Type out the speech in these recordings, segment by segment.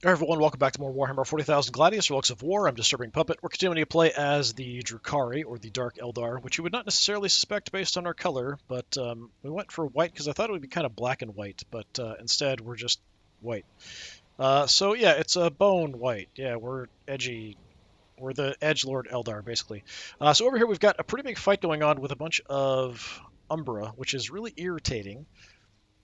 Alright everyone, welcome back to more Warhammer 40,000 Gladius, Relics of War. I'm DisturbingPuppet. We're continuing to play as the Drukhari, or the Dark Eldar, which you would not necessarily suspect based on our color, but we went for white because I thought it would be kind of black and white, but instead we're just white. So yeah, it's a bone white. Yeah, we're edgy. We're the Edgelord Eldar, basically. So over here we've got a pretty big fight going on with a bunch of Umbra, which is really irritating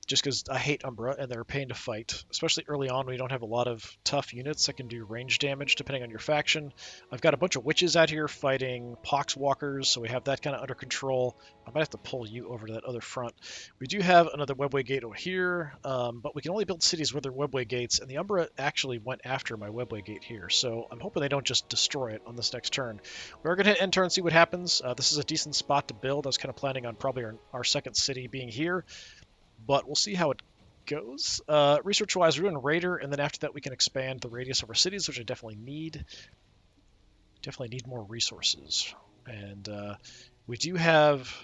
just because I hate Umbra and they're a pain to fight, especially early on when you don't have a lot of tough units that can do range damage depending on your faction. I've got a bunch of witches out here fighting poxwalkers, so we have that kind of under control. I might have to pull you over to that other front. We do have another webway gate over here, but we can only build cities with their webway gates, and the Umbra actually went after my webway gate here, so I'm hoping they don't just destroy it on this next turn. We're going to hit end turn and see what happens. This is a decent spot to build. I was kind of planning on probably our second city being here, but we'll see how it goes. Research-wise, we're doing Raider, and then after that we can expand the radius of our cities, which I definitely need. Definitely need more resources. And we do have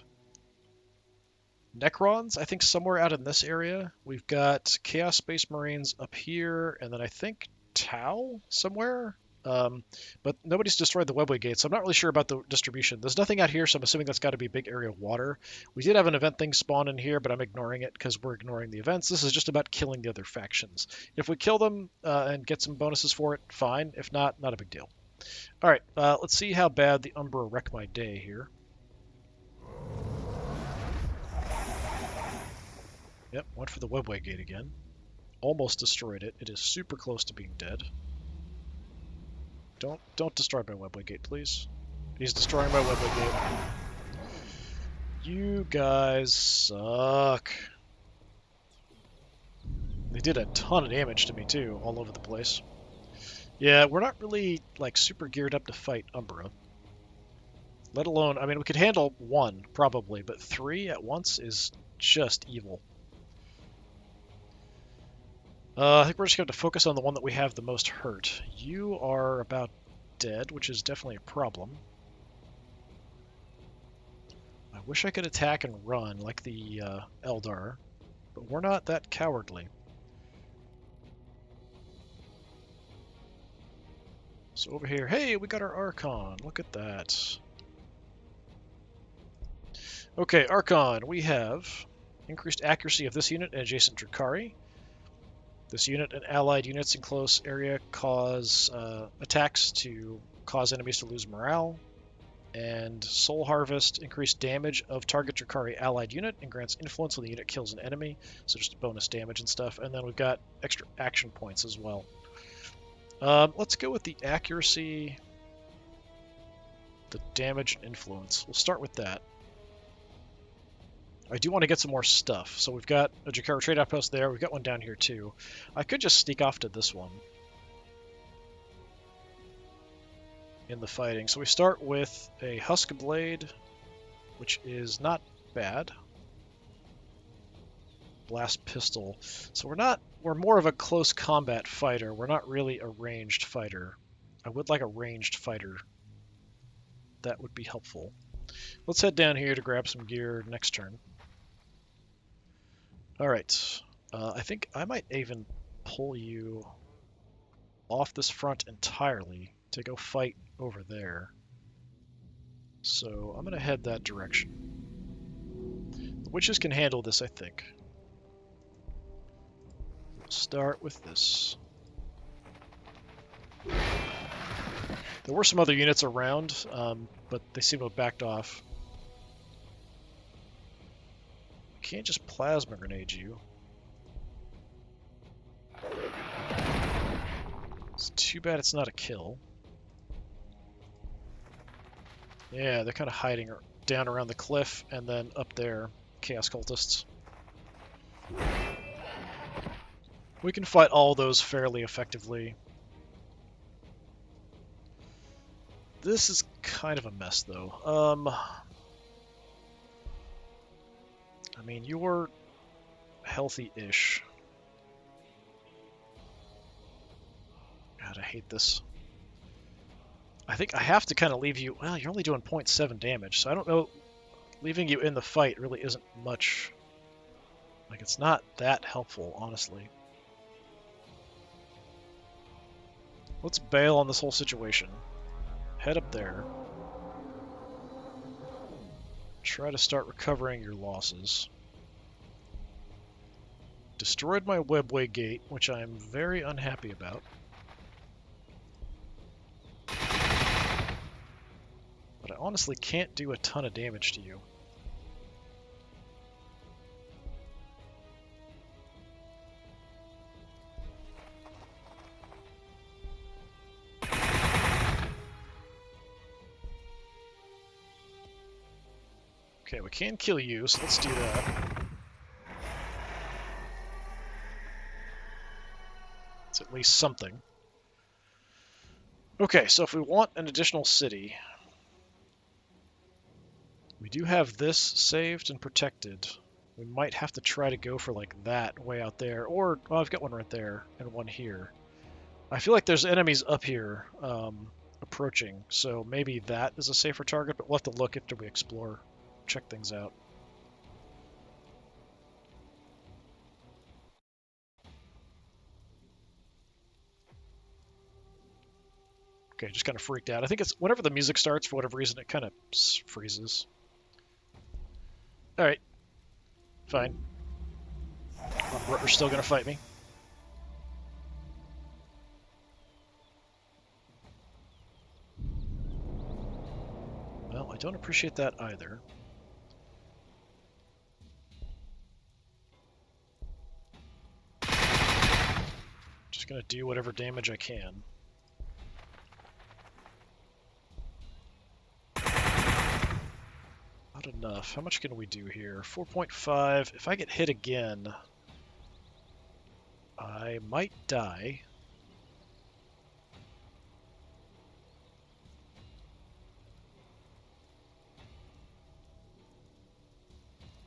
Necrons, I think, somewhere out in this area. We've got Chaos Space Marines up here, and then I think Tau somewhere. But nobody's destroyed the webway gate, so I'm not really sure about the distribution. There's nothing out here, so I'm assuming that's got to be a big area of water. We did have an event thing spawn in here, but I'm ignoring it because we're ignoring the events. This is just about killing the other factions. If we kill them and get some bonuses for it, fine. If not, not a big deal. All right, let's see how bad the Umbra wreck my day here. Yep, went for the webway gate again. Almost destroyed it. It is super close to being dead. Don't destroy my webway gate, please. He's destroying my webway gate. You guys suck. They did a ton of damage to me too, all over the place. Yeah, we're not really like super geared up to fight Umbra. Let alone, I mean, we could handle one probably, but three at once is just evil. I think we're just going to focus on the one that we have the most hurt. You are about dead, which is definitely a problem. I wish I could attack and run like the Eldar, but we're not that cowardly. So over here, hey, we got our Archon. Look at that. Okay, Archon, we have increased accuracy of this unit and adjacent Drukhari. This unit and allied units in close area cause attacks to cause enemies to lose morale. And Soul Harvest, increased damage of target Drukhari allied unit and grants influence when the unit kills an enemy. So just bonus damage and stuff. And then we've got extra action points as well. Let's go with the accuracy, the damage, and influence. We'll start with that. I do want to get some more stuff. So we've got a Drukhari trade outpost there. We've got one down here too. I could just sneak off to this one in the fighting. So we start with a Husk Blade, which is not bad. Blast Pistol. So we're more of a close combat fighter. We're not really a ranged fighter. I would like a ranged fighter. That would be helpful. Let's head down here to grab some gear next turn. Alright, I think I might even pull you off this front entirely to go fight over there. So I'm going to head that direction. The witches can handle this, I think. We'll start with this. There were some other units around, but they seem to have backed off. Can't just plasma grenade you. It's too bad it's not a kill. Yeah, they're kind of hiding down around the cliff and then up there, Chaos Cultists. We can fight all those fairly effectively. This is kind of a mess, though. I mean, you're healthy-ish. God, I hate this. I think I have to kind of leave you... Well, you're only doing 0.7 damage, so I don't know... Leaving you in the fight really isn't much... Like, it's not that helpful, honestly. Let's bail on this whole situation. Head up there. Try to start recovering your losses. Destroyed my webway gate, which I'm very unhappy about. But I honestly can't do a ton of damage to you. Okay, we can kill you, so let's do that. It's at least something. Okay, so if we want an additional city, we do have this saved and protected. We might have to try to go for like that way out there, or, well, I've got one right there and one here. I feel like there's enemies up here approaching, so maybe that is a safer target, but we'll have to look after we explore, check things out. Okay, just kind of freaked out. I think it's whenever the music starts, for whatever reason, it kind of freezes. Alright. Fine. We're still going to fight me. Well, I don't appreciate that either. Just going to do whatever damage I can. Not enough. How much can we do here? 4.5. If I get hit again, I might die.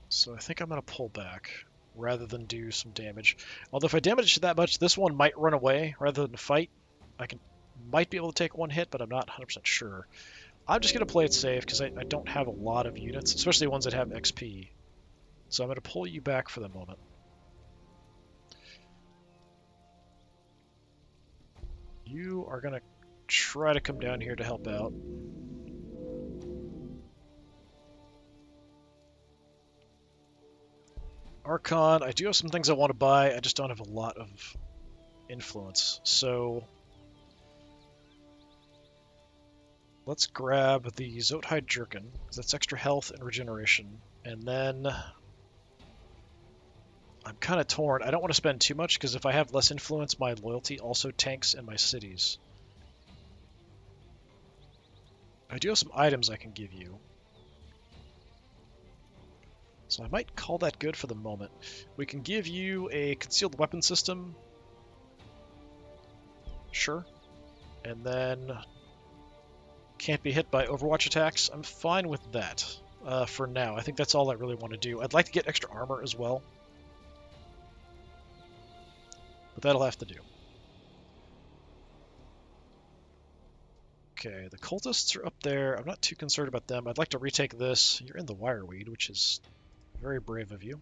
So I think I'm going to pull back rather than do some damage. Although if I damage it that much, this one might run away rather than fight. Might be able to take one hit, but I'm not 100% sure. I'm just going to play it safe because I don't have a lot of units, especially ones that have XP. So I'm going to pull you back for the moment. You are going to try to come down here to help out. Archon, I do have some things I want to buy, I just don't have a lot of influence. So let's grab the Zothide Jerkin, because that's extra health and regeneration. And then I'm kind of torn. I don't want to spend too much, because if I have less influence, my loyalty also tanks in my cities. I do have some items I can give you. So I might call that good for the moment. We can give you a concealed weapon system. Sure. And then can't be hit by Overwatch attacks. I'm fine with that for now. I think that's all I really want to do. I'd like to get extra armor as well. But that'll have to do. Okay, the cultists are up there. I'm not too concerned about them. I'd like to retake this. You're in the Wireweed, which is very brave of you.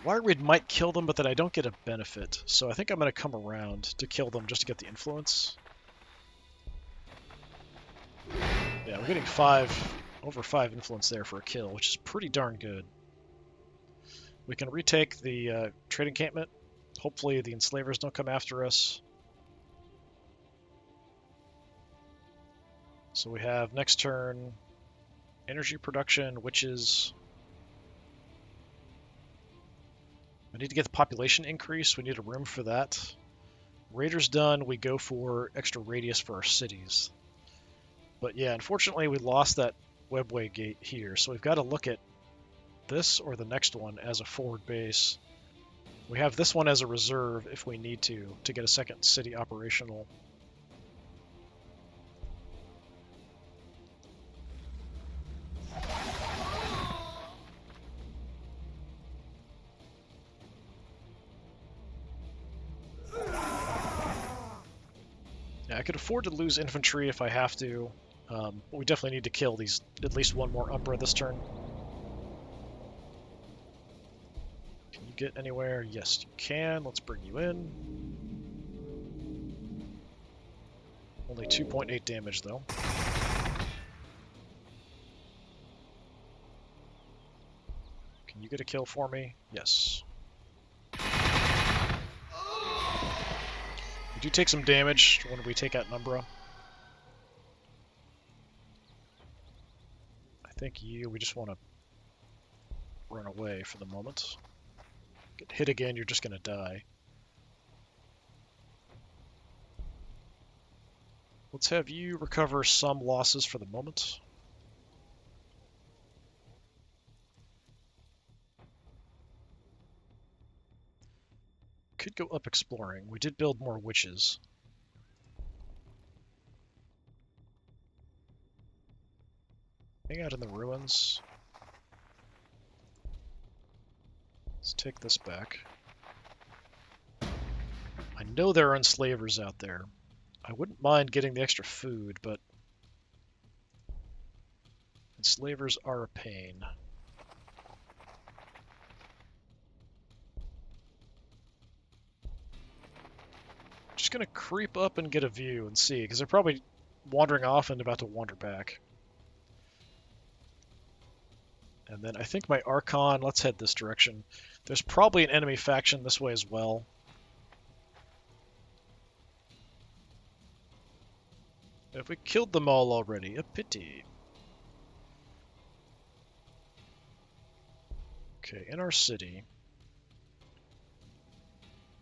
Wireweed might kill them, but then I don't get a benefit. So I think I'm going to come around to kill them just to get the influence. Yeah, we're getting over 5 influence there for a kill, which is pretty darn good. We can retake the trade encampment. Hopefully the enslavers don't come after us. So we have next turn energy production, witches. We need to get the population increase. We need a room for that. Raiders done. We go for extra radius for our cities. But yeah, unfortunately we lost that webway gate here, so we've got to look at this or the next one as a forward base. We have this one as a reserve if we need to get a second city operational. I could afford to lose infantry if I have to. But we definitely need to kill these at least one more Umbra this turn. Can you get anywhere? Yes, you can. Let's bring you in. Only 2.8 damage, though. Can you get a kill for me? Yes. We do take some damage when we take out an Umbra. I think we just want to run away for the moment. Get hit again, you're just going to die. Let's have you recover some losses for the moment. Could go up exploring. We did build more witches. Hang out in the ruins. Let's take this back. I know there are enslavers out there. I wouldn't mind getting the extra food, but enslavers are a pain. Just gonna creep up and get a view and see, because they're probably wandering off and about to wander back. And then I think my Archon, let's head this direction. There's probably an enemy faction this way as well. If we killed them all already, a pity. Okay, in our city,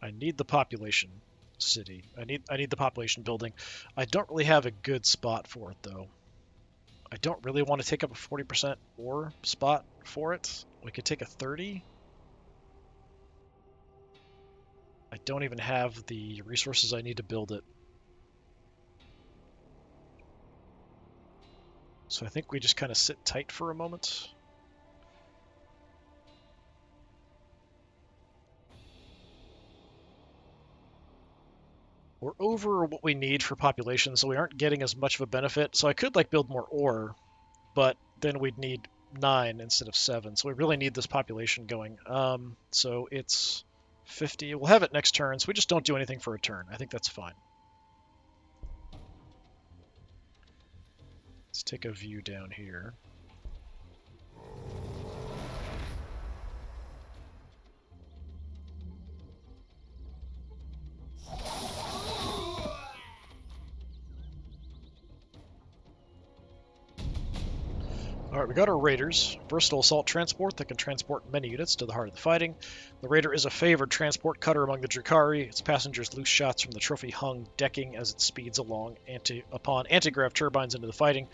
I need the population city. I need the population building. I don't really have a good spot for it though. I don't really want to take up a 40% ore spot for it. We could take a 30. I don't even have the resources I need to build it. So I think we just kind of sit tight for a moment. We're over what we need for population, so we aren't getting as much of a benefit. So I could like build more ore, but then we'd need 9 instead of 7. So we really need this population going. So it's 50. We'll have it next turn, so we just don't do anything for a turn. I think that's fine. Let's take a view down here. Alright, we got our Raiders. Versatile assault transport that can transport many units to the heart of the fighting. The Raider is a favored transport cutter among the Drukhari. Its passengers loose shots from the trophy-hung decking as it speeds along upon anti-grav turbines into the fighting.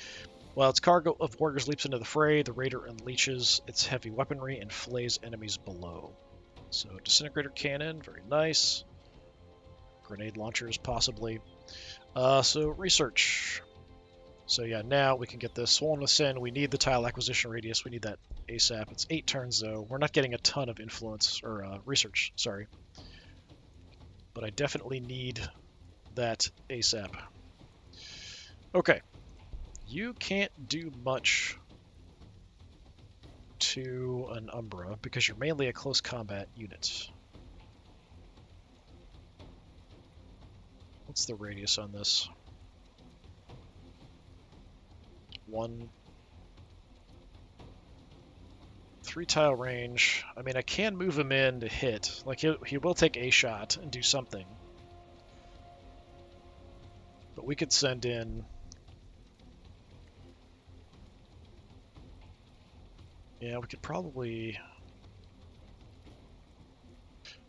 While its cargo of warriors leaps into the fray, the Raider unleashes its heavy weaponry and flays enemies below. So, disintegrator cannon, very nice. Grenade launchers, possibly. So, research. So yeah, now we can get this swollen with sin. We need the tile acquisition radius. We need that ASAP. It's 8 turns though. We're not getting a ton of influence, or research, sorry. But I definitely need that ASAP. Okay. You can't do much to an Umbra because you're mainly a close combat unit. What's the radius on this? 1. 3 tile range. I mean, I can move him in to hit. Like, he will take a shot and do something. But we could send in... Yeah, we could probably...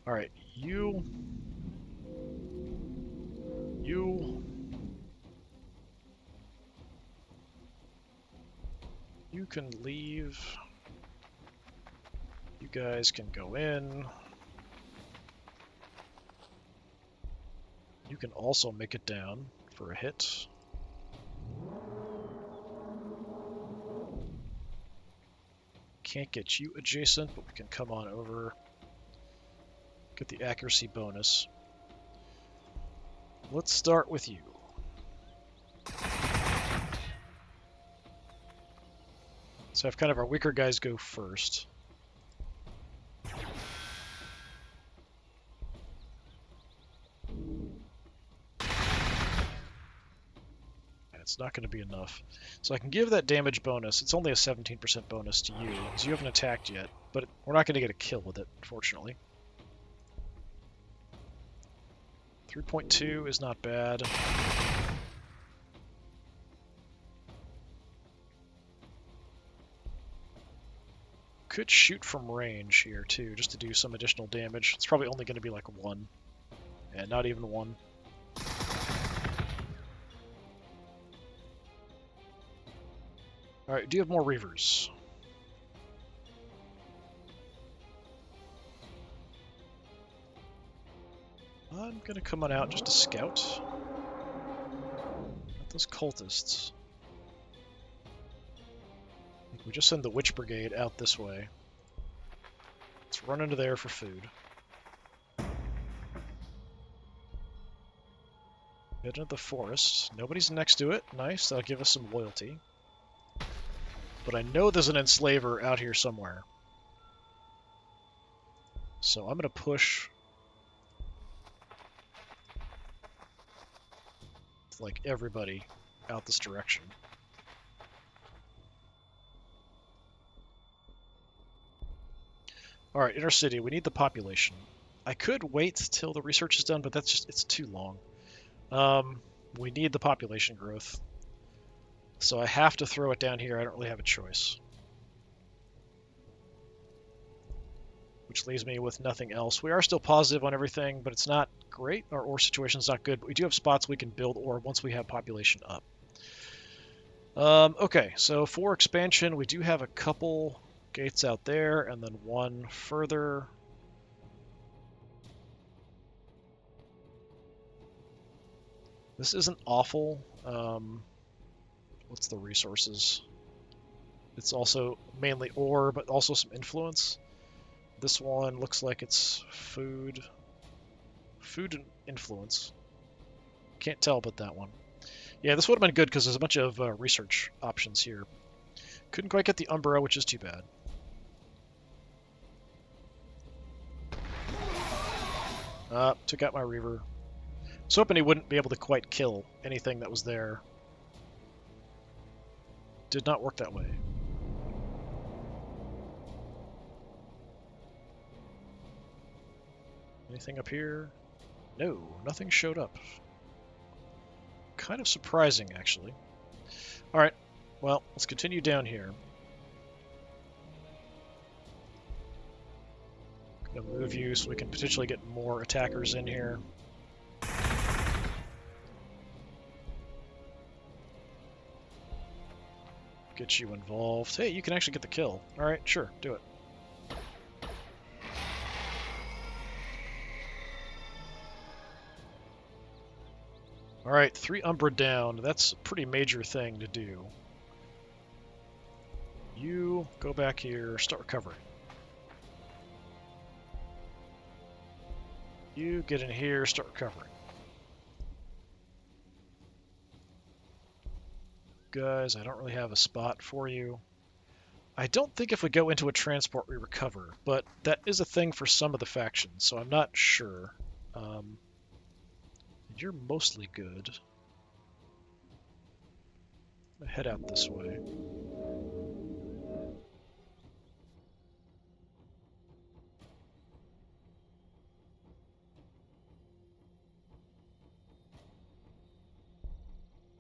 Alright, you... You can leave. You guys can go in. You can also make it down for a hit. Can't get you adjacent, but we can come on over. Get the accuracy bonus. Let's start with you. So have kind of our weaker guys go first. It's not going to be enough. So I can give that damage bonus. It's only a 17% bonus to you, because you haven't attacked yet, but we're not going to get a kill with it, unfortunately. 3.2 is not bad. Could shoot from range here, too, just to do some additional damage. It's probably only going to be like 1. And not even 1. Alright, do you have more Reavers? I'm gonna come on out just to scout. Not those cultists. I think we just send the Witch Brigade out this way. Let's run into there for food. Head into the forest. Nobody's next to it. Nice, that'll give us some loyalty. But I know there's an enslaver out here somewhere. So I'm going to push like everybody out this direction. Alright, inner city, we need the population. I could wait till the research is done, but that's just, it's too long. We need the population growth. So I have to throw it down here. I don't really have a choice. Which leaves me with nothing else. We are still positive on everything, but it's not great. Our ore situation's not good, but we do have spots we can build ore once we have population up. Okay, so for expansion, we do have a couple gates out there, and then one further. This isn't awful. What's the resources? It's also mainly ore, but also some influence. This one looks like it's food. Food and influence. Can't tell about that one. Yeah, this would have been good because there's a bunch of research options here. Couldn't quite get the Umbra, which is too bad. Took out my Reaver. I was hoping he wouldn't be able to quite kill anything that was there. Did not work that way. Anything up here? No, nothing showed up. Kind of surprising, actually. Alright, well, let's continue down here. Gonna move you so we can potentially get more attackers in here. Get you involved. Hey, you can actually get the kill. Alright, sure, do it. Alright, 3 Umbra down. That's a pretty major thing to do. You go back here, start recovering. You get in here, start recovering. Guys, I don't really have a spot for you. I don't think if we go into a transport we recover, but that is a thing for some of the factions, so I'm not sure. You're mostly good. I'm gonna head out this way.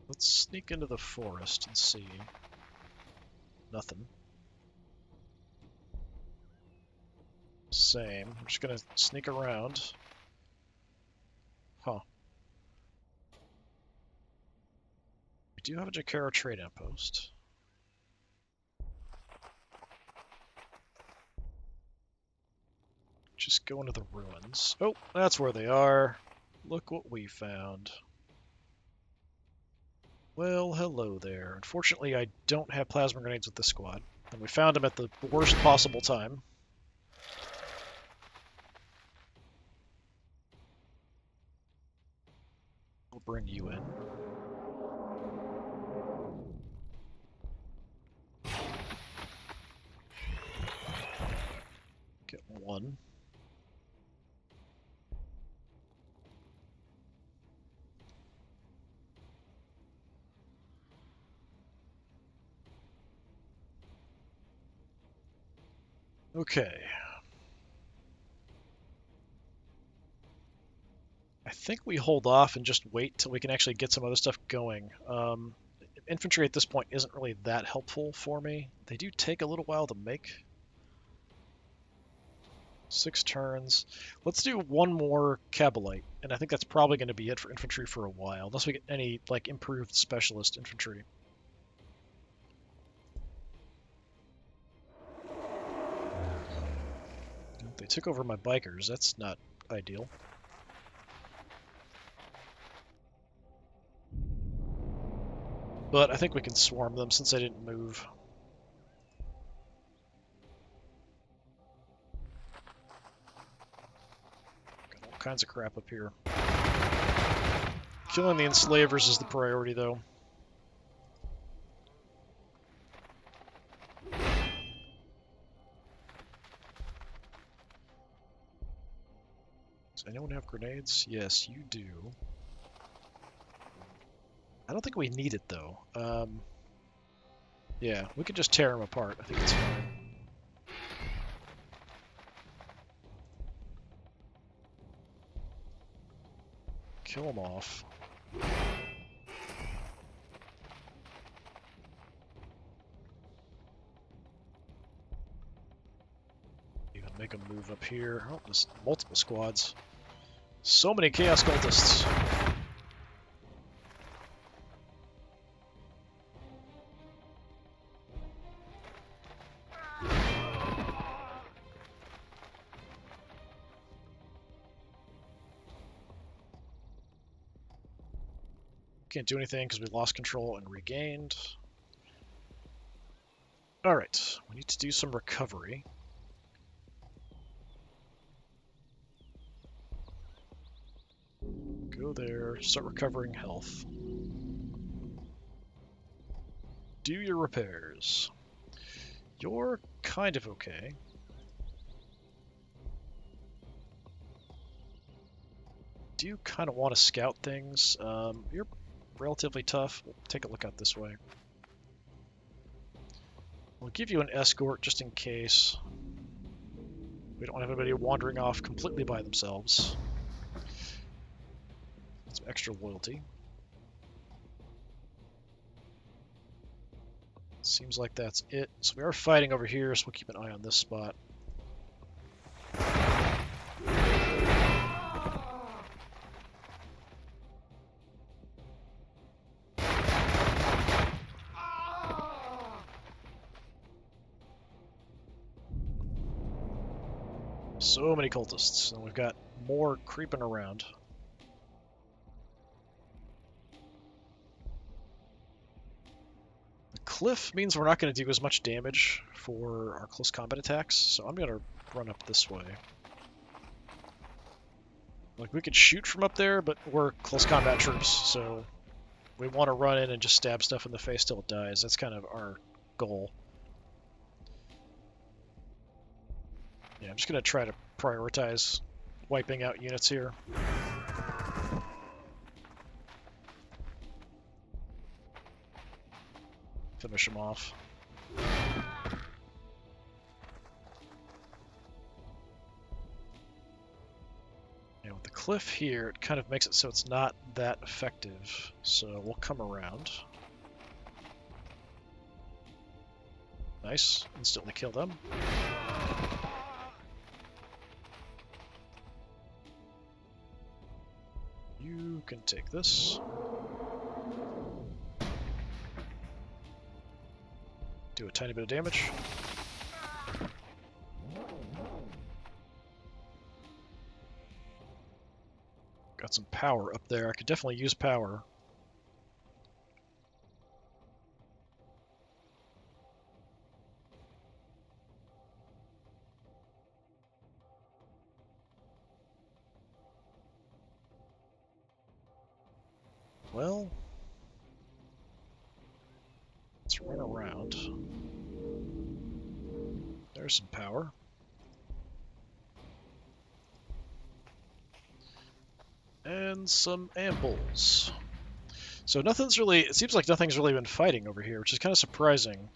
Let's sneak into the forest and see. Nothing. Same. I'm just gonna sneak around. Huh. We do have a Jakara trade outpost. Just go into the ruins. Oh, that's where they are. Look what we found. Well, hello there. Unfortunately, I don't have plasma grenades with this squad. And we found them at the worst possible time. We'll bring you in. one. Okay. I think we hold off and just wait till we can actually get some other stuff going. Infantry at this point isn't really that helpful for me. They do take a little while to make. 6 turns. Let's do one more Cabalite, and I think that's probably going to be it for infantry for a while, unless we get any like improved specialist infantry. They took over my bikers. That's not ideal. But I think we can swarm them since I didn't move. Got all kinds of crap up here. Killing the enslavers is the priority, though. Does anyone have grenades? Yes, you do. I don't think we need it, though. Yeah, we could just tear them apart. I think it's fine. Kill them off. Even make them move up here. Oh, there's multiple squads. So many Chaos Cultists. Can't do anything because we lost control and regained. Alright, we need to do some recovery. Go there, start recovering health. Do your repairs. You're kind of okay. Do you kind of want to scout things? You're relatively tough. We'll take a look out this way. We'll give you an escort just in case. We don't have anybody wandering off completely by themselves. Some extra loyalty. Seems like that's it. So we are fighting over here, so we'll keep an eye on this spot. So many cultists, and we've got more creeping around. The cliff means we're not going to do as much damage for our close combat attacks, so I'm going to run up this way. Like, we could shoot from up there, but we're close combat troops, so we want to run in and just stab stuff in the face till it dies. That's kind of our goal. Yeah, I'm just going to try to prioritize wiping out units here. Finish them off. And with the cliff here, it kind of makes it so it's not that effective. So we'll come around. Nice. Instantly kill them. You can take this. Do a tiny bit of damage. Got some power up there. I could definitely use power. Well, let's run around. There's some power. And some ambles. So nothing's really, it seems like nothing's really been fighting over here, which is kind of surprising.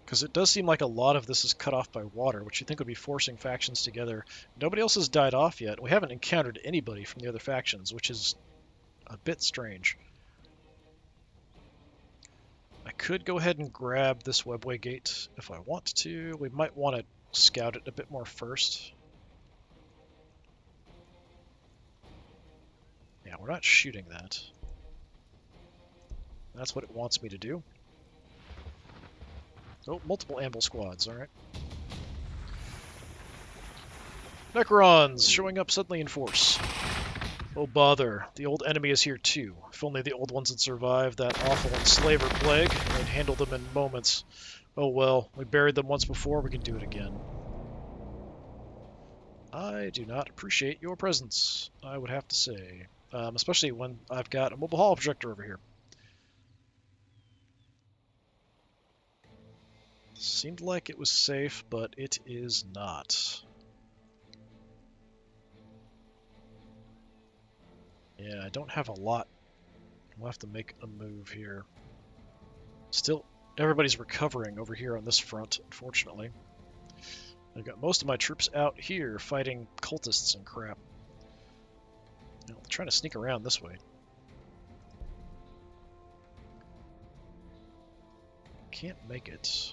Because it does seem like a lot of this is cut off by water, which you think would be forcing factions together. Nobody else has died off yet. We haven't encountered anybody from the other factions, which is a bit strange. I could go ahead and grab this webway gate if I want to. We might want to scout it a bit more first. Yeah, we're not shooting that. That's what it wants me to do. Oh, multiple amble squads, alright. Necrons showing up suddenly in force. Oh bother, the old enemy is here too. If only the old ones had survived that awful enslaver plague, I'd handle them in moments. Oh well, we buried them once before, we can do it again. I do not appreciate your presence, I would have to say. Especially when I've got a mobile hall projector over here. Seemed like it was safe, but it is not. Yeah, I don't have a lot. We'll have to make a move here. Still, everybody's recovering over here on this front, unfortunately. I've got most of my troops out here fighting cultists and crap. Now, they're trying to sneak around this way. Can't make it.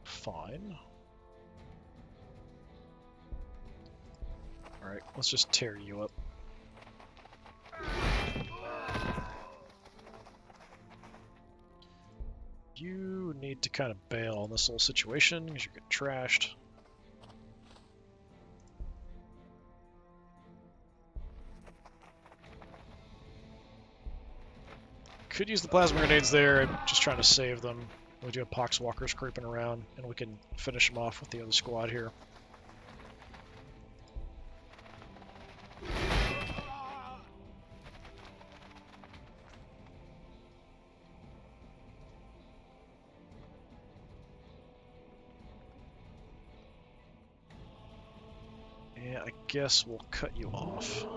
Fine. Alright, let's just tear you up. You need to kind of bail on this whole situation because you're getting trashed. Could use the plasma grenades there. I'm just trying to save them. We do have poxwalkers creeping around, and we can finish them off with the other squad here. Yeah, I guess we'll cut you off.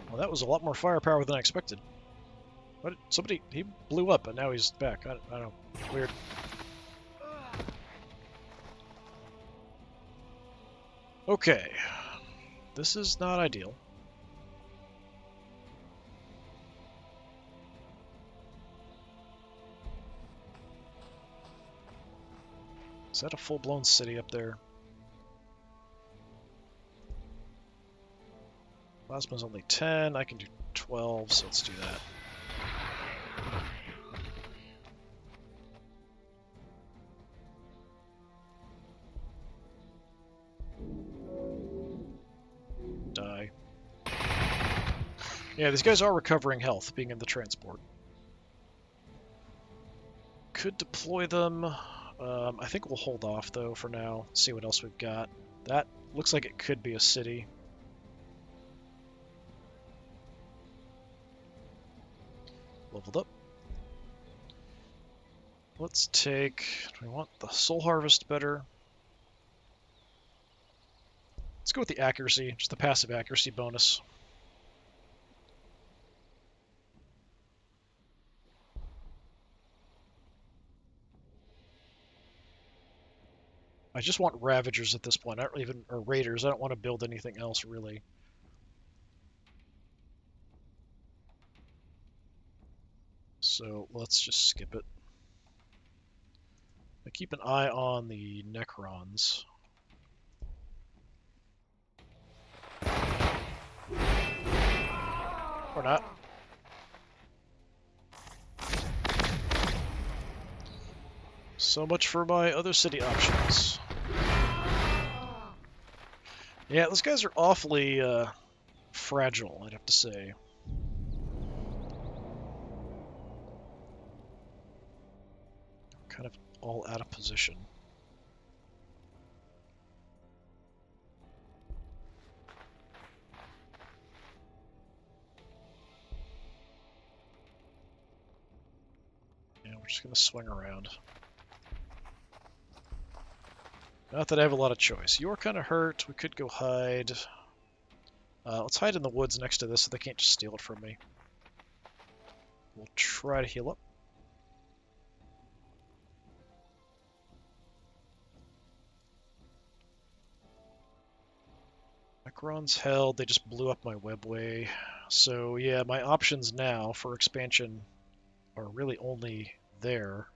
Well, that was a lot more firepower than I expected. What? Somebody, he blew up, and now he's back. I don't know. Weird. Okay. This is not ideal. Is that a full-blown city up there? Plasma's only 10. I can do 12, so let's do that. Die. Yeah, these guys are recovering health, being in the transport. Could deploy them. I think we'll hold off, though, for now. See what else we've got. That looks like it could be a city. Leveled up. Let's take... Do we want the Soul Harvest better? Let's go with the accuracy, just the passive accuracy bonus. I just want Ravagers at this point, I don't even, or Raiders. I don't want to build anything else, really. So let's just skip it. I keep an eye on the Necrons. Or not. So much for my other city options. Yeah, those guys are awfully fragile, I'd have to say. Kind of all out of position. Just gonna swing around. Not that I have a lot of choice. You're kind of hurt. We could go hide. Let's hide in the woods next to this so they can't just steal it from me. We'll try to heal up. Necron's held. They just blew up my webway. So yeah, my options now for expansion are really only there.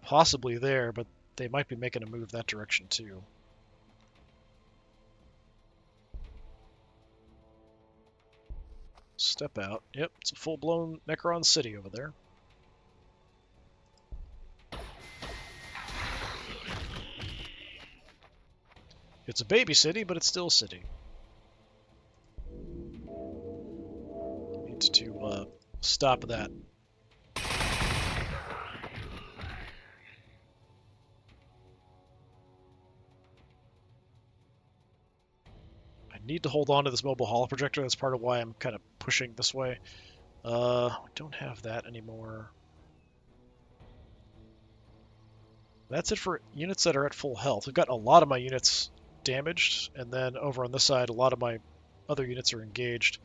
Possibly there, but they might be making a move that direction too. Step out. Yep, it's a full-blown Necron city over there. It's a baby city, but it's still a city. Need to stop that. Need to hold on to this mobile holo projector. That's part of why I'm kind of pushing this way. We don't have that anymore. That's it for units that are at full health. We've got a lot of my units damaged, and then over on this side, a lot of my other units are engaged.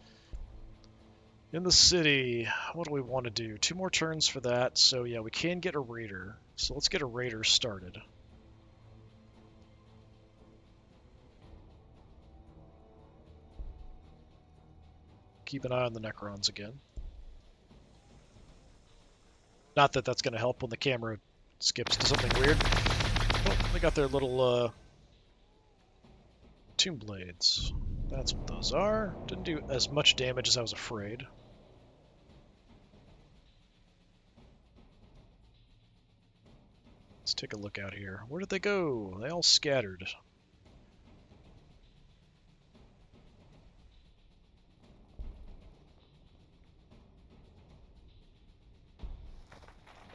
In the city, what do we want to do? 2 more turns for that, so yeah, we can get a raider. So let's get a raider started. Keep an eye on the Necrons again. Not that that's going to help when the camera skips to something weird. Oh, they got their little tomb blades. That's what those are. Didn't do as much damage as I was afraid. Let's take a look out here. Where did they go? They all scattered.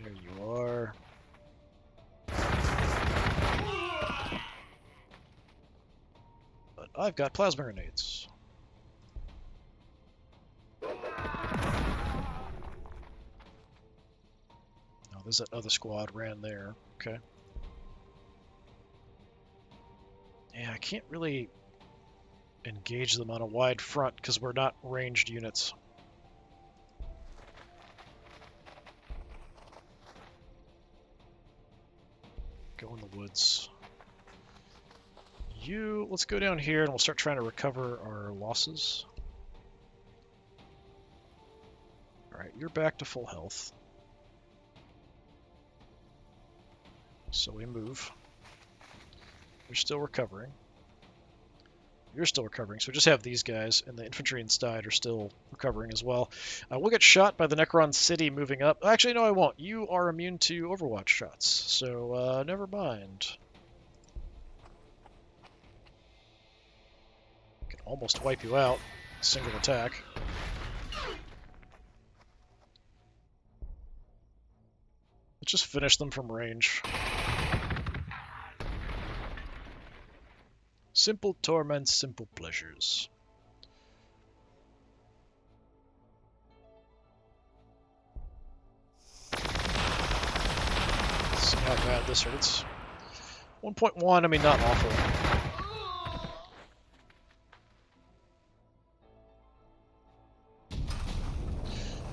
There you are. But I've got plasma grenades. Oh, there's that other squad ran there. Okay. Yeah, I can't really engage them on a wide front because we're not ranged units. Go in the woods. Let's go down here and we'll start trying to recover our losses. Alright, you're back to full health. So we move. You're still recovering. You're still recovering, so we just have these guys, and the infantry inside are still recovering as well. We'll get shot by the Necron city moving up. Actually, no, I won't. You are immune to Overwatch shots, so never mind. Can almost wipe you out. Single attack. Let's just finish them from range. Simple torments, simple pleasures. Let's see how bad this hurts. 1.1, I mean, not awful.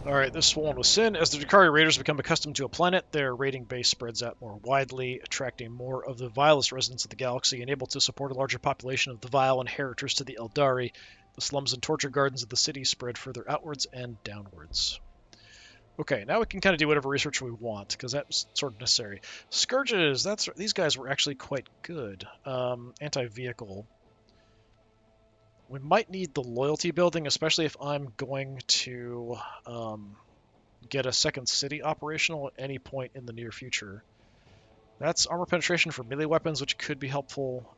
Alright, this one was Sin. As the Drukhari raiders become accustomed to a planet, their raiding base spreads out more widely, attracting more of the vilest residents of the galaxy and able to support a larger population of the vile inheritors to the Eldari. The slums and torture gardens of the city spread further outwards and downwards. Okay, now we can kind of do whatever research we want, because that's sort of necessary. Scourges, these guys were actually quite good. Anti-vehicle. We might need the loyalty building, especially if I'm going to get a second city operational at any point in the near future. That's armor penetration for melee weapons, which could be helpful.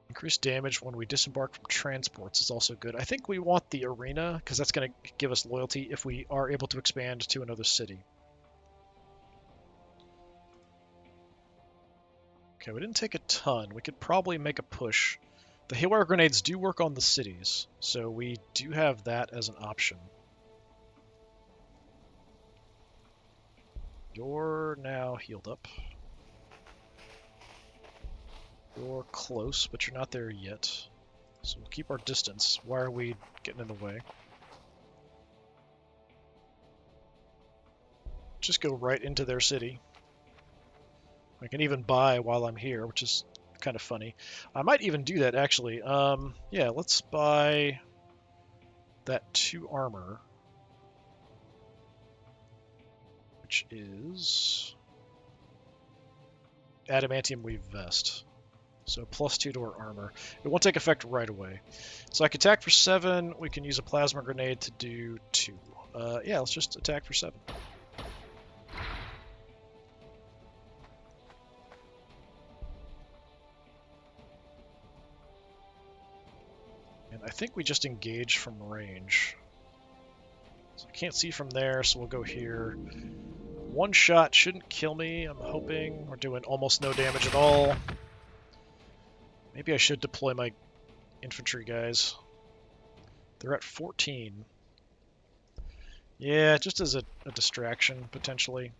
Increased damage when we disembark from transports is also good. I think we want the arena, because that's going to give us loyalty if we are able to expand to another city. Okay, we didn't take a ton. We could probably make a push. The haywire grenades do work on the cities, so we do have that as an option. You're now healed up. You're close, but you're not there yet. So we'll keep our distance. Why are we getting in the way? Just go right into their city. I can even buy while I'm here, which is kind of funny. I might even do that, actually. Yeah, let's buy that 2 armor, which is adamantium weave vest. So +2 to our armor. It won't take effect right away. So I can attack for 7. We can use a plasma grenade to do 2. Yeah, let's just attack for 7. And I think we just engage from range. So I can't see from there, so we'll go here. 1 shot shouldn't kill me, I'm hoping. We're doing almost no damage at all. Maybe I should deploy my infantry guys. They're at 14. Yeah, just as a distraction, potentially.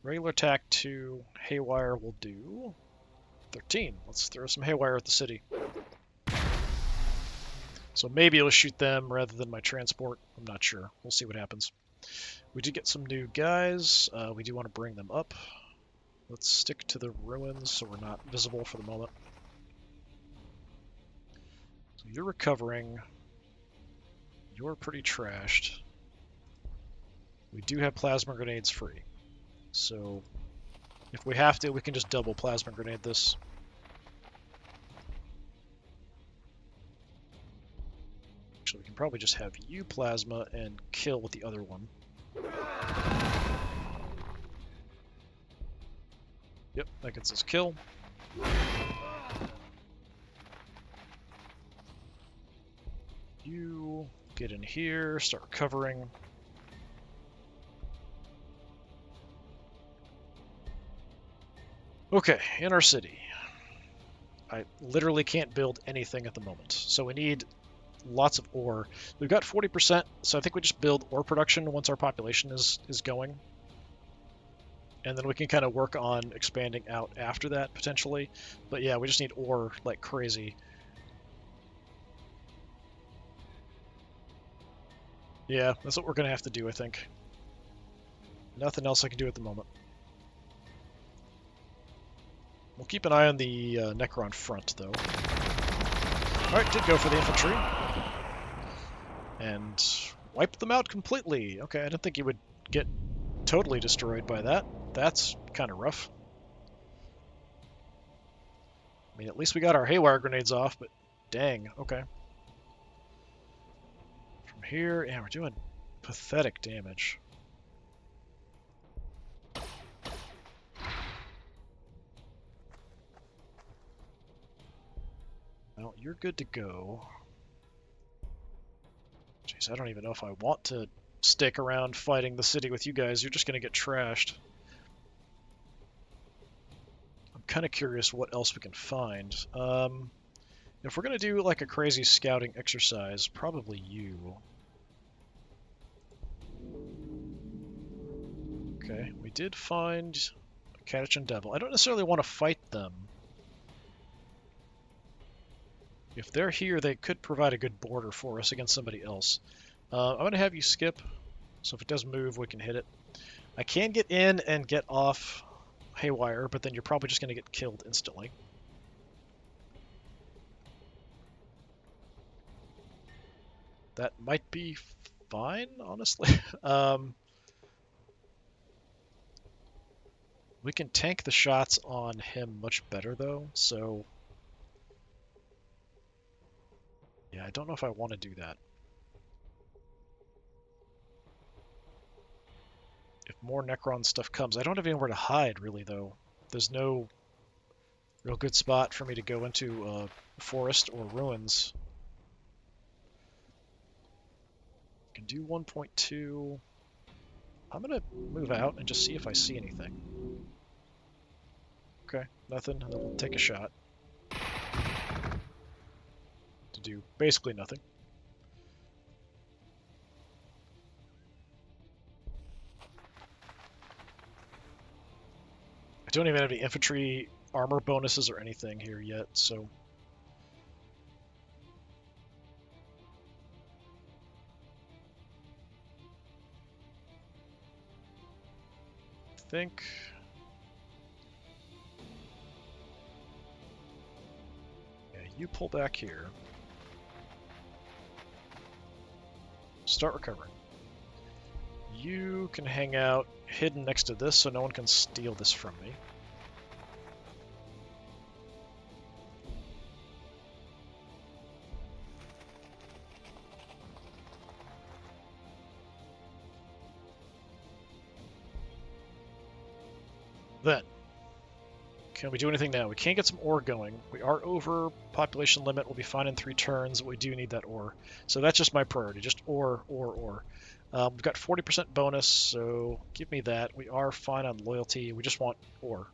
Regular attack 2, haywire will do 13. Let's throw some haywire at the city. So maybe it'll shoot them rather than my transport. I'm not sure. We'll see what happens. We did get some new guys. We do want to bring them up. Let's stick to the ruins so we're not visible for the moment. So you're recovering. You're pretty trashed. We do have plasma grenades free. So if we have to, we can just double plasma grenade this. Actually, we can probably just have you plasma and kill with the other one. Yep, that gets us kill. You get in here, start recovering. Okay, in our city. I literally can't build anything at the moment, so we need lots of ore. We've got 40%, so I think we just build ore production once our population is going. And then we can kind of work on expanding out after that, potentially. But yeah, we just need ore like crazy. Yeah, that's what we're going to have to do, I think. Nothing else I can do at the moment. We'll keep an eye on the Necron front, though. Alright, did go for the infantry. And wiped them out completely. Okay, I didn't think you would get totally destroyed by that. That's kind of rough. I mean, at least we got our haywire grenades off, but dang, okay. From here, yeah, we're doing pathetic damage. Well, you're good to go. Jeez, I don't even know if I want to stick around fighting the city with you guys. You're just going to get trashed. I'm kind of curious what else we can find. If we're going to do like a crazy scouting exercise, probably you. Okay, we did find a Catachan Devil. I don't necessarily want to fight them. If they're here, they could provide a good border for us against somebody else. I'm going to have you skip, so if it does move, we can hit it. I can get in and get off haywire, but then you're probably just going to get killed instantly. That might be fine, honestly. We can tank the shots on him much better, though, so... Yeah, I don't know if I want to do that. If more Necron stuff comes, I don't have anywhere to hide, really, though. There's no real good spot for me to go into forest or ruins. I can do 1.2. I'm going to move out and just see if I see anything. Okay, nothing. And then we'll take a shot. To do basically nothing. don't even have any infantry armor bonuses or anything here yet, so... I think... Yeah, you pull back here. Start recovering. You can hang out hidden next to this so no one can steal this from me. Then, can we do anything now? We can't get some ore going. We are over population limit. We'll be fine in 3 turns, but we do need that ore. So that's just my priority, just ore, ore, ore. We've got 40% bonus, so give me that. We are fine on loyalty. We just want ore.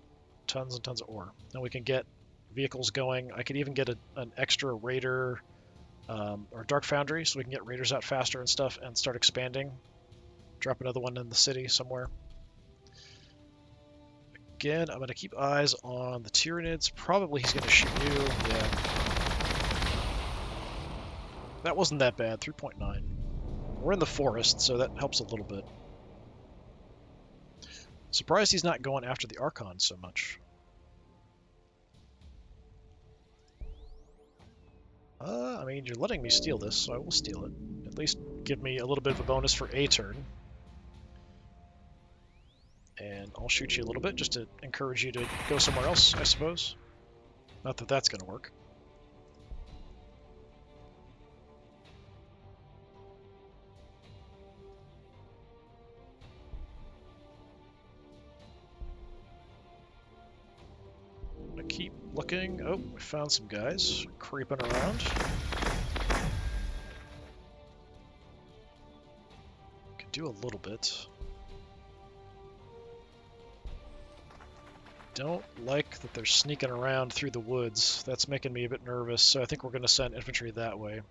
Tons and tons of ore. Then we can get vehicles going. I could even get an extra raider or dark foundry, so we can get raiders out faster and stuff and start expanding. Drop another one in the city somewhere. Again, I'm going to keep eyes on the Tyranids. Probably he's going to shoot you. Yeah. That wasn't that bad. 3.9. We're in the forest, so that helps a little bit. Surprised he's not going after the Archon so much. I mean, you're letting me steal this, so I will steal it. At least give me a little bit of a bonus for a turn. And I'll shoot you a little bit just to encourage you to go somewhere else, I suppose. Not that that's going to work. I'm going to keep looking. Oh, we found some guys creeping around. Can do a little bit. Don't like that they're sneaking around through the woods. That's making me a bit nervous, so I think we're going to send infantry that way.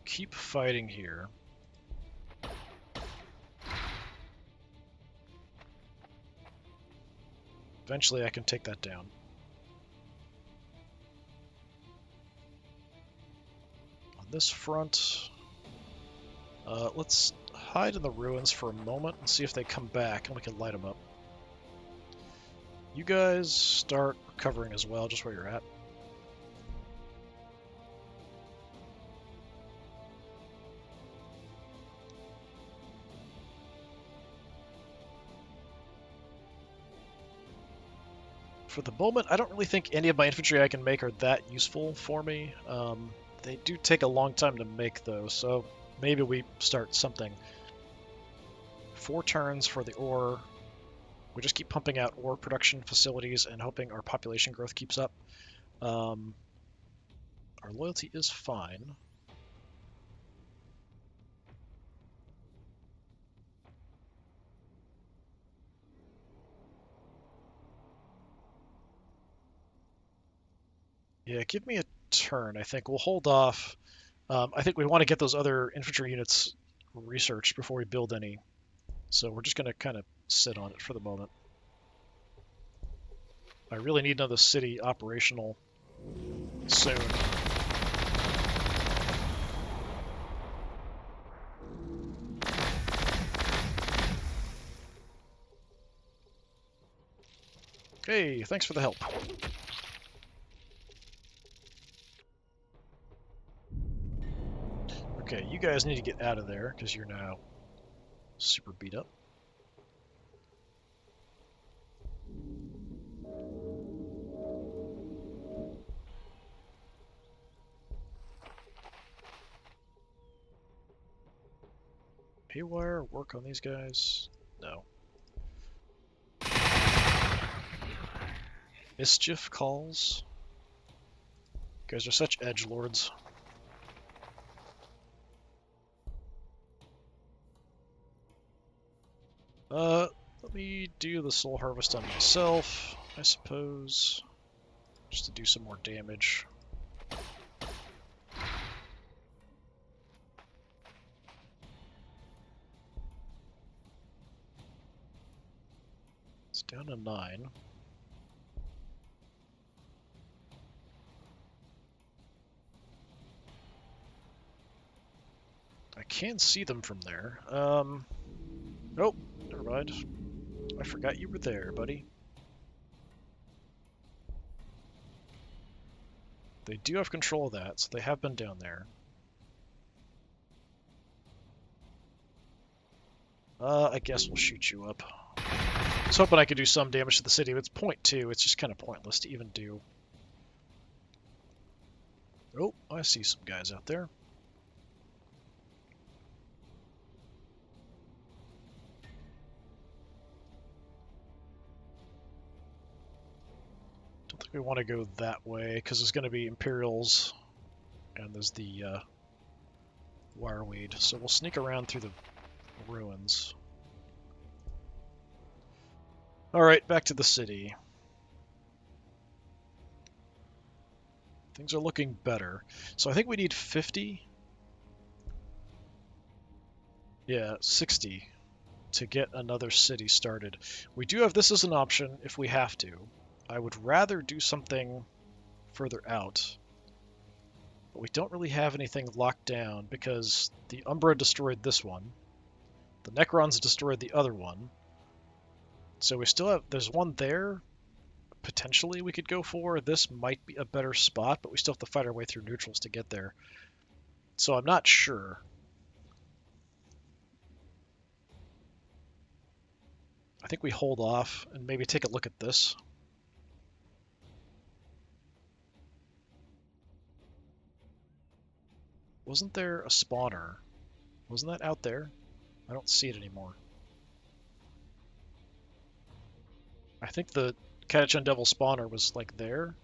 Keep fighting here. Eventually I can take that down. On this front, let's hide in the ruins for a moment and see if they come back and we can light them up. You guys start recovering as well, just where you're at. For the moment, I don't really think any of my infantry I can make are that useful for me. They do take a long time to make, though, so maybe we start something. 4 turns for the ore. We just keep pumping out ore production facilities and hoping our population growth keeps up. Our loyalty is fine. Yeah, give me a turn. I think we'll hold off. I think we want to get those other infantry units researched before we build any. So we're just going to kind of sit on it for the moment. I really need another city operational soon. Hey, thanks for the help. Okay, you guys need to get out of there because you're now super beat up. Haywire, work on these guys? No. Mischief calls. You guys are such edgelords. Let me do the soul harvest on myself, I suppose, just to do some more damage. It's down to 9. I can see them from there. Oh, never mind. I forgot you were there, buddy. They do have control of that, so they have been down there. I guess we'll shoot you up. I was hoping I could do some damage to the city, but it's point 2. It's just kind of pointless to even do. Oh, I see some guys out there. Don't think we want to go that way, because there's going to be Imperials, and there's the Wireweed. So we'll sneak around through the ruins. Alright, back to the city. Things are looking better. So I think we need 50. Yeah, 60 to get another city started. We do have this as an option if we have to. I would rather do something further out. But we don't really have anything locked down because the Umbra destroyed this one. The Necrons destroyed the other one. So we still have... There's one there. Potentially we could go for. This might be a better spot, but we still have to fight our way through neutrals to get there. So I'm not sure. I think we hold off and maybe take a look at this. Wasn't there a spawner? Wasn't that out there? I don't see it anymore. I think the Catachan Devil spawner was like there.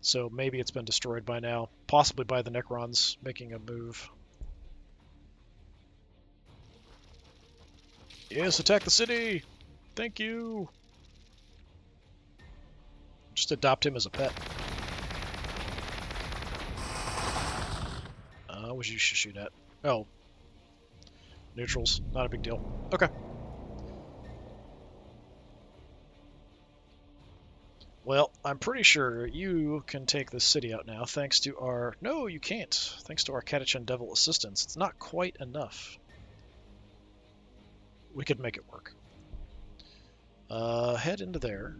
So maybe it's been destroyed by now. Possibly by the Necrons making a move. Yes, attack the city! Thank you! Just adopt him as a pet. What you should shoot at? Oh. Neutrals. Not a big deal. Okay. Well, I'm pretty sure you can take this city out now, thanks to our... No, you can't. Thanks to our Catachan Devil assistance. It's not quite enough. We could make it work. Head into there.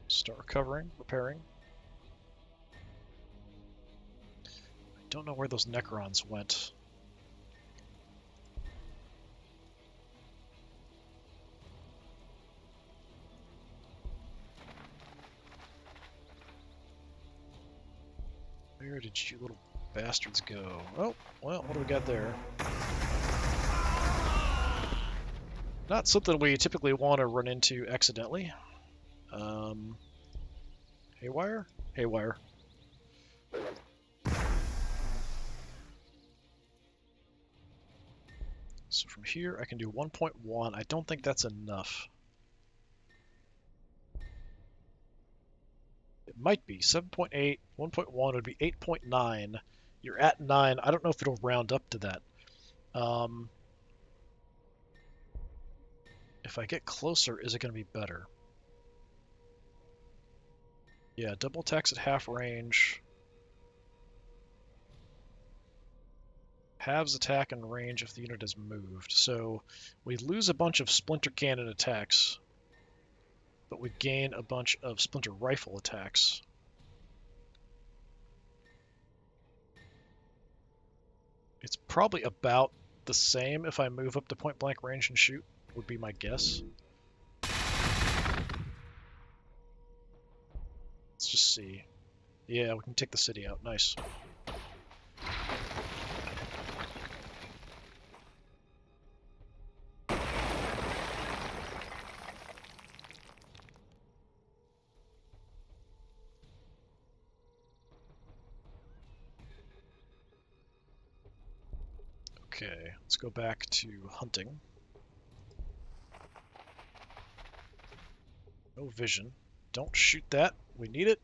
Start recovering, repairing. I don't know where those Necrons went. Where did you little bastards go? Oh, well, what do we got there? Not something we typically want to run into accidentally. Haywire? Haywire. So from here I can do 1.1. I don't think that's enough. It might be 7.8. 1.1 would be 8.9. You're at 9. I don't know if it'll round up to that. If I get closer, is it going to be better? Yeah, double attacks at half range. Halves attack and range if the unit is moved. So we lose a bunch of splinter cannon attacks, but we gain a bunch of splinter rifle attacks. It's probably about the same if I move up to point blank range and shoot, would be my guess. Let's just see. Yeah, we can take the city out. Nice. Okay, let's go back to hunting. No vision. Don't shoot that. We need it.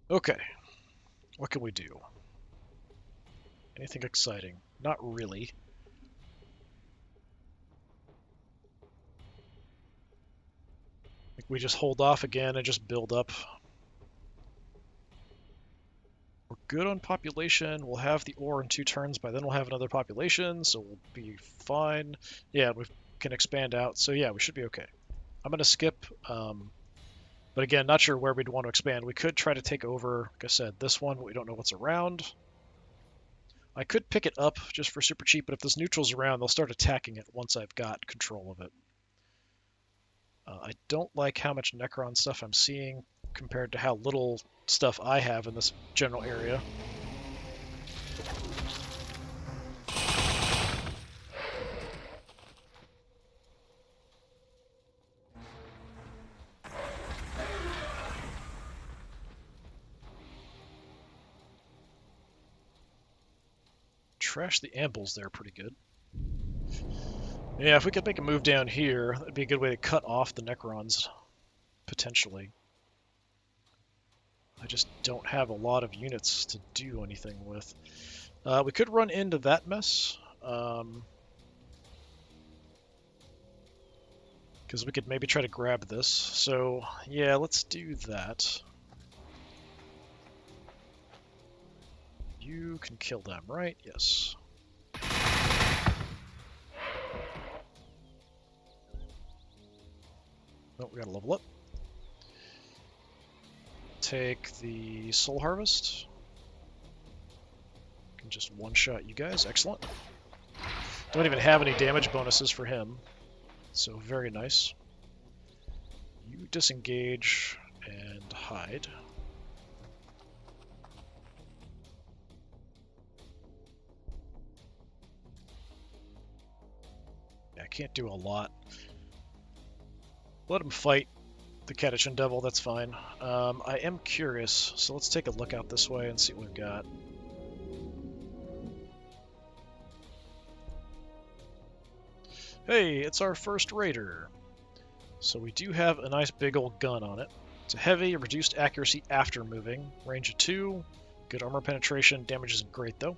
Okay. What can we do? Anything exciting? Not really. I think we just hold off again and just build up. We're good on population. We'll have the ore in 2 turns. By then we'll have another population, so we'll be fine. Yeah, we can expand out. So yeah, we should be okay. I'm going to skip, but again, not sure where we'd want to expand. We could try to take over, like I said, this one, but we don't know what's around. I could pick it up just for super cheap, but if this neutral's around, they'll start attacking it once I've got control of it. I don't like how much Necron stuff I'm seeing compared to how little stuff I have in this general area. Trash the ambles there pretty good. Yeah, if we could make a move down here, that'd be a good way to cut off the Necrons, potentially. I just don't have a lot of units to do anything with. We could run into that mess, because we could maybe try to grab this. So, yeah, let's do that. You can kill them, right? Yes. Oh, we gotta level up. Take the Soul Harvest. Can just one-shot you guys. Excellent. Don't even have any damage bonuses for him, so very nice. You disengage and hide. Yeah, I can't do a lot. Let him fight the Catachan Devil, that's fine. I am curious, so let's take a look out this way and see what we've got. Hey, it's our first raider. So we do have a nice big old gun on it. It's a heavy, reduced accuracy after moving, range of 2, good armor penetration, damage isn't great though.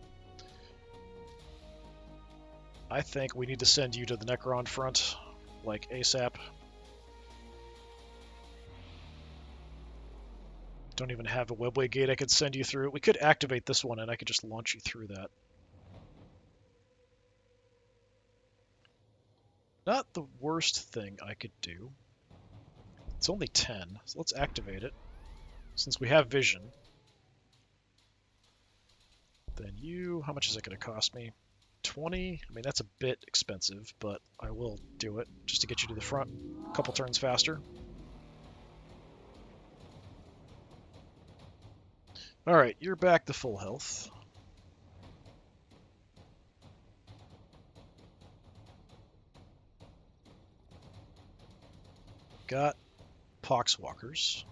I think we need to send you to the Necron front, like ASAP. Don't even have a webway gate I could send you through. We could activate this one and I could just launch you through that. Not the worst thing I could do. It's only 10, so let's activate it. Since we have vision. Then you, how much is it going to cost me? 20? I mean, that's a bit expensive, but I will do it just to get you to the front a couple turns faster. Alright, you're back to full health. Got Poxwalkers.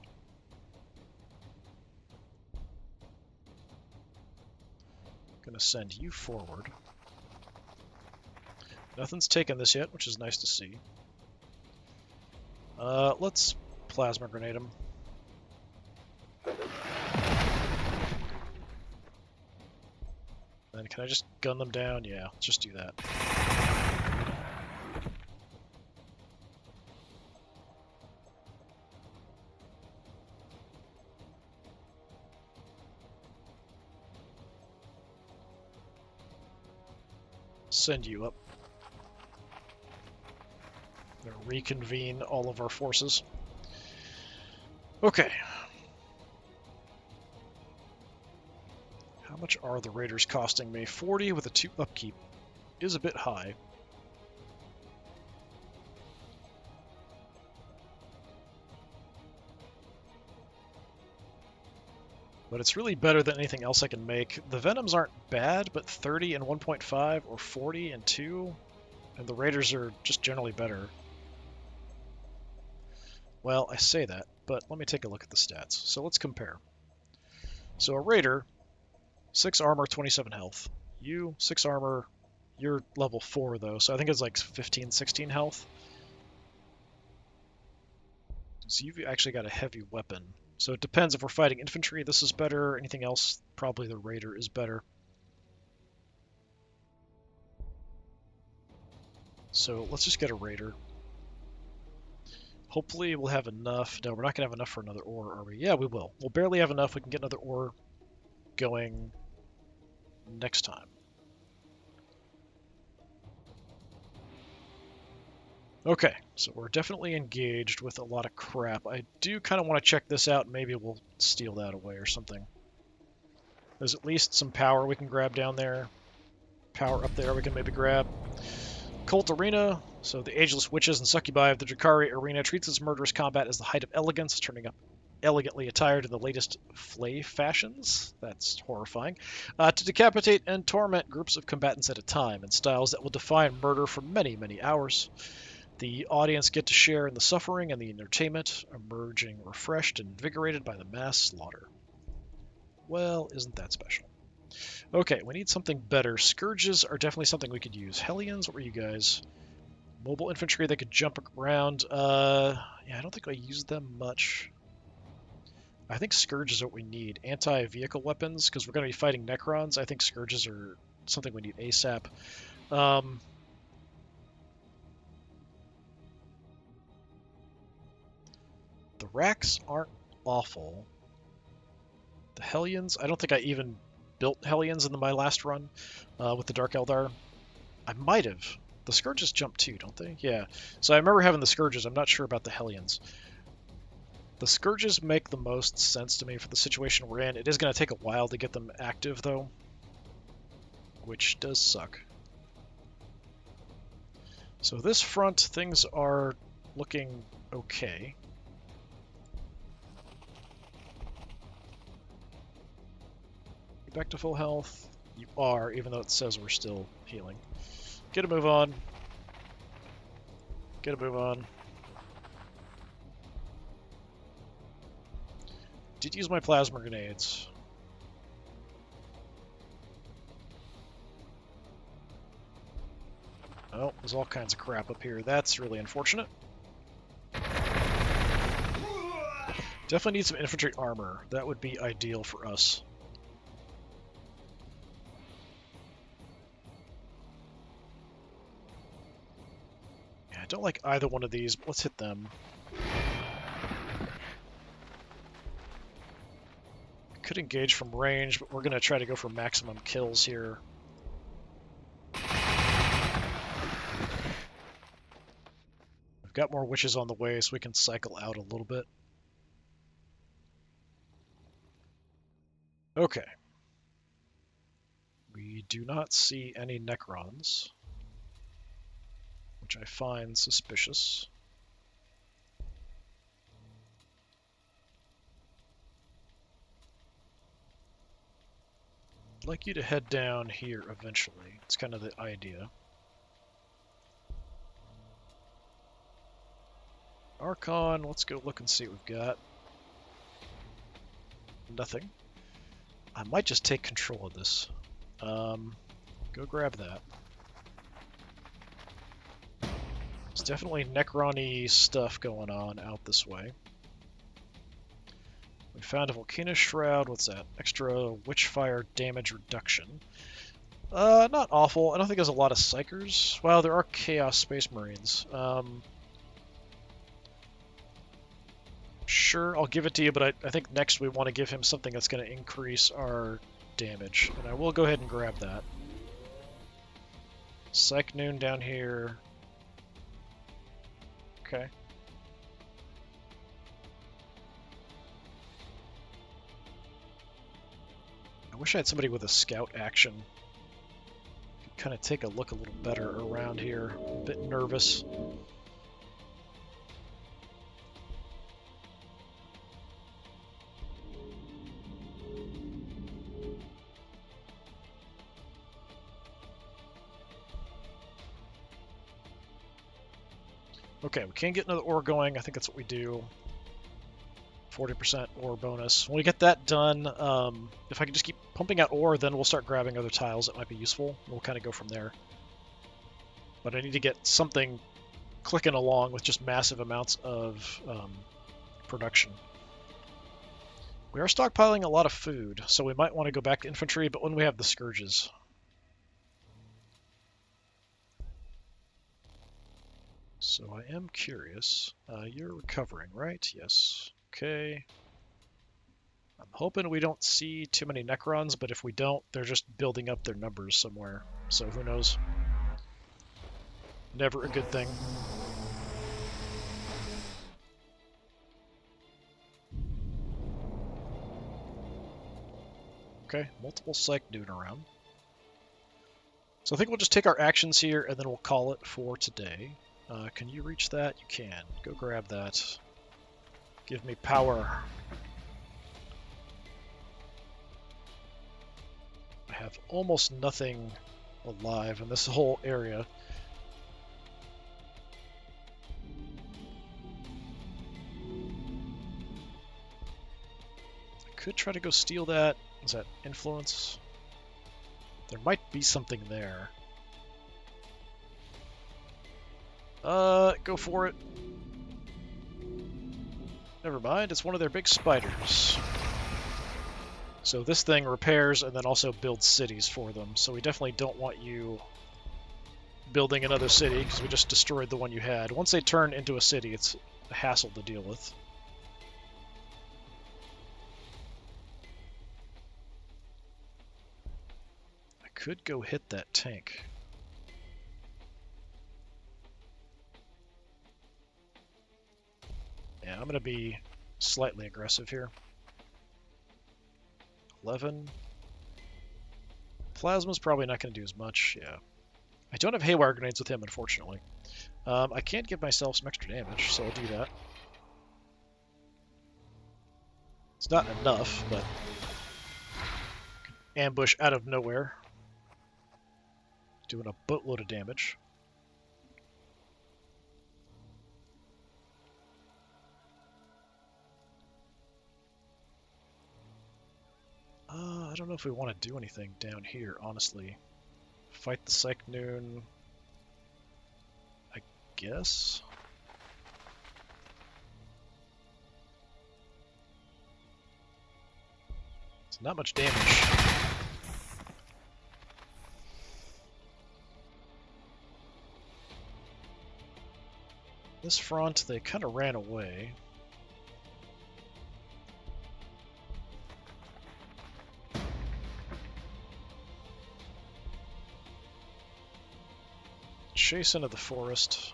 Gonna send you forward. Nothing's taken this yet, which is nice to see. Let's plasma grenade him. Then can I just gun them down? Yeah, let's just do that. Send you up. Gonna reconvene all of our forces. Okay. How much are the raiders costing me? 40 with a 2 upkeep is a bit high. But it's really better than anything else I can make. The Venoms aren't bad, but 30 and 1.5 or 40 and 2, and the Raiders are just generally better. Well, I say that, but let me take a look at the stats. So let's compare. So a Raider, 6 armor, 27 health. You, 6 armor, you're level 4 though, so I think it's like 15, 16 health. So you've actually got a heavy weapon. So it depends if we're fighting infantry, this is better. Anything else, probably the Raider is better. So let's just get a Raider. Hopefully we'll have enough. No, we're not going to have enough for another ore, are we? Yeah, we will. We'll barely have enough. We can get another ore going next time. Okay, so we're definitely engaged with a lot of crap. I do kind of want to check this out. Maybe we'll steal that away or something. There's at least some power we can grab down there. Power up there we can maybe grab. Cult Arena. So the ageless witches and succubi of the Drukhari arena treats its murderous combat as the height of elegance, turning up elegantly attired in the latest flay fashions. That's horrifying. To decapitate and torment groups of combatants at a time in styles that will define murder for many, many hours. The audience get to share in the suffering and the entertainment, emerging refreshed and invigorated by the mass slaughter. Well, isn't that special? Okay, we need something better. Scourges are definitely something we could use. Hellions, what were you guys? Mobile infantry, they could jump around. Yeah, I don't think I use them much. I think Scourges are what we need. Anti-vehicle weapons, because we're going to be fighting Necrons. I think Scourges are something we need ASAP. The racks aren't awful. The Hellions, I don't think I even built Hellions in my last run with the Dark Eldar. I might have. The Scourges jump too, don't they? Yeah. So I remember having the Scourges. I'm not sure about the Hellions. The Scourges make the most sense to me for the situation we're in. It is going to take a while to get them active, though, which does suck. So this front, things are looking okay. You back to full health? You are, even though it says we're still healing. Get a move on. Get a move on. Did use my plasma grenades. Oh, there's all kinds of crap up here. That's really unfortunate. Definitely need some infantry armor. That would be ideal for us. Yeah, I don't like either one of these, but let's hit them. Could engage from range, but we're going to try to go for maximum kills here. We've got more witches on the way, so we can cycle out a little bit. Okay. We do not see any Necrons, which I find suspicious. I'd like you to head down here eventually. It's kind of the idea. Archon, let's go look and see what we've got. Nothing. I might just take control of this. Go grab that. There's definitely Necron-y stuff going on out this way. We found a Volcano Shroud. What's that? Extra Witchfire damage reduction. Not awful. I don't think there's a lot of Psychers. Well, there are Chaos Space Marines. Sure, I'll give it to you, but I think next we want to give him something that's going to increase our damage. And I will go ahead and grab that. Psych Noon down here. Okay. I wish I had somebody with a scout action. Could kind of take a look a little better around here. A bit nervous. Okay, we can get another ore going. I think that's what we do. 40% ore bonus. When we get that done, if I can just keep pumping out ore, then we'll start grabbing other tiles that might be useful. We'll kind of go from there. But I need to get something clicking along with just massive amounts of production. We are stockpiling a lot of food, so we might want to go back to infantry, but when we have the scourges. So I am curious. You're recovering, right? Yes. Okay. I'm hoping we don't see too many Necrons, but if we don't, they're just building up their numbers somewhere. So who knows? Never a good thing. Okay, multiple Psych Noon around. So I think we'll just take our actions here, and then we'll call it for today. Can you reach that? You can. Go grab that. Give me power. I have almost nothing alive in this whole area. I could try to go steal that. Is that influence? There might be something there. Go for it. Never mind, it's one of their big spiders. So this thing repairs and then also builds cities for them. So we definitely don't want you building another city because we just destroyed the one you had. Once they turn into a city, it's a hassle to deal with. I could go hit that tank. Yeah, I'm going to be slightly aggressive here. 11. Plasma's probably not going to do as much, yeah. I don't have haywire grenades with him, unfortunately. I can give myself some extra damage, so I'll do that. It's not enough, but ambush out of nowhere. Doing a boatload of damage. I don't know if we want to do anything down here, honestly. Fight the Psych Noon, I guess. It's not much damage. This front, they kind of ran away. Chase into the forest.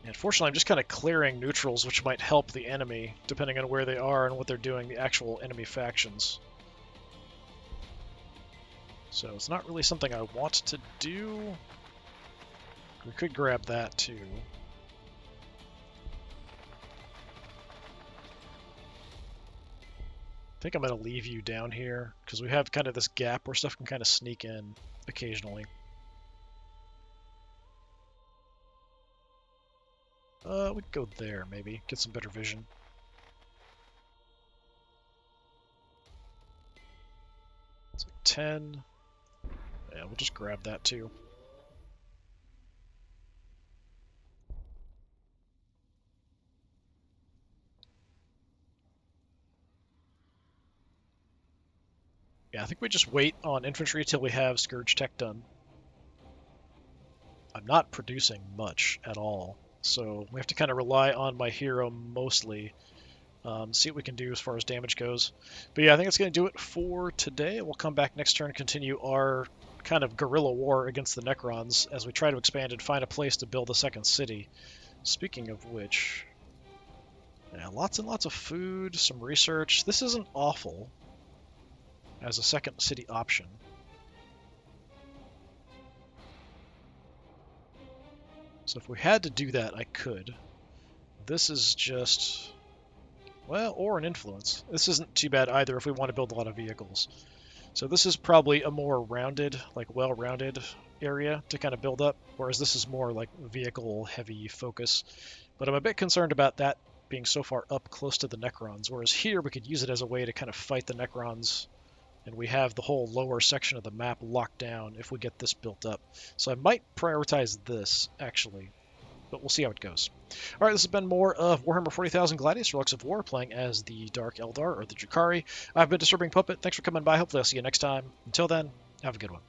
Unfortunately, I'm just kind of clearing neutrals, which might help the enemy, depending on where they are and what they're doing, the actual enemy factions. So it's not really something I want to do. We could grab that, too. I think I'm going to leave you down here, because we have kind of this gap where stuff can kind of sneak in occasionally. We could go there, maybe. Get some better vision. It's like 10. Yeah, we'll just grab that, too. Yeah, I think we just wait on infantry till we have Scourge Tech done. I'm not producing much at all, so we have to kind of rely on my hero mostly. See what we can do as far as damage goes. But yeah, I think it's going to do it for today. We'll come back next turn and continue our kind of guerrilla war against the Necrons as we try to expand and find a place to build a second city. Speaking of which, yeah, lots and lots of food, some research. This isn't awful as a second city option. So if we had to do that, I could. This is just, well, or an influence. This isn't too bad either if we want to build a lot of vehicles. So this is probably a more rounded, like well-rounded area to kind of build up, whereas this is more like vehicle-heavy focus. But I'm a bit concerned about that being so far up close to the Necrons, whereas here we could use it as a way to kind of fight the Necrons, and we have the whole lower section of the map locked down if we get this built up. So I might prioritize this, actually, but we'll see how it goes. All right, this has been more of Warhammer 40,000 Gladius, Relics of War, playing as the Dark Eldar, or the Drukhari. I've been Disturbing Puppet. Thanks for coming by. Hopefully I'll see you next time. Until then, have a good one.